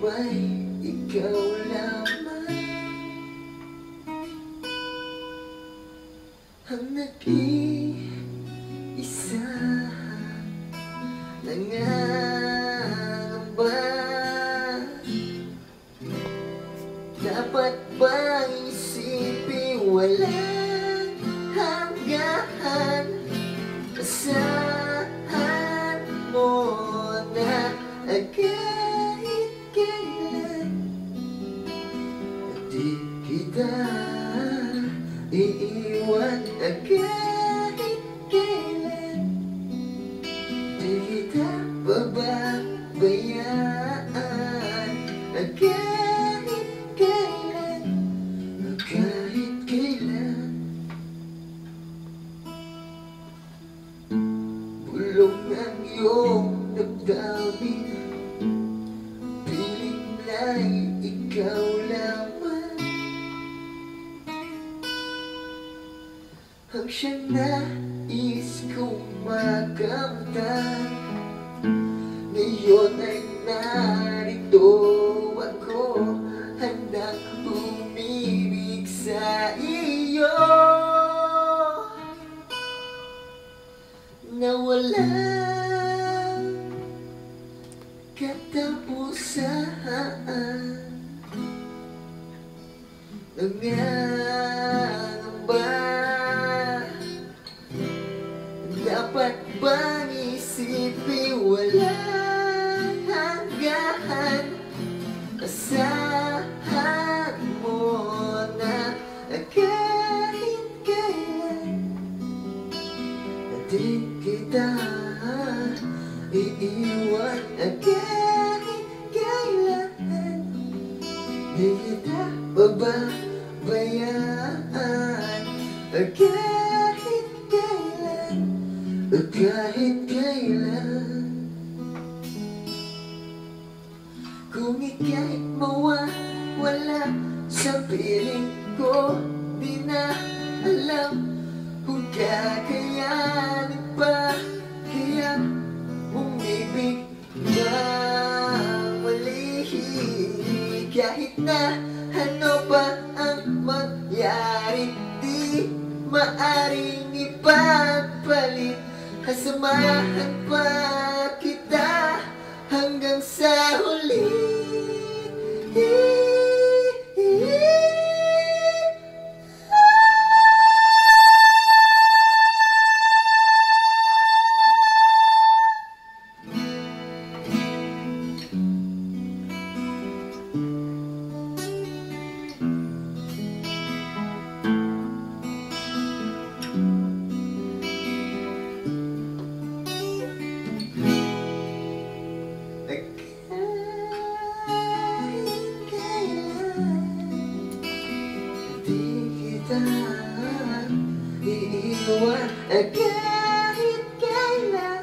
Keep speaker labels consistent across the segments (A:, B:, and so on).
A: ba'y ikaw lamang ang nag-iisa? Nangangamba, dapat bang isipin walang hanggan? Asahan mo na kahit kailan di kita iiwan, kahit kailan di kita pababayaan, kahit kailan, kahit kailan. Bulong ang iyong damdamin, piling na'y ikaw lamang ang siyang nais kong makamtan. Ngayon ay narito ako, handang umibig sa iyo na walang katapusan. Nangangamba, dapat bang isipin walang hanggan? Asahan mo na kahit kailan di kita iiwan, kahit kailan di kita pababayaan, kahit kailan, kahit kailan. Kung ika'y mawawala sa piling ko, di na alam kung kakayanin pa kaya umibig ng muli. Kahit na ano pa ang mangyari, di maaring ipagpalit. Kasamahan pa kita hanggang sa huli. Iiwan kahit kailan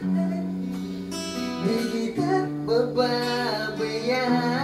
A: di kita pababayaan.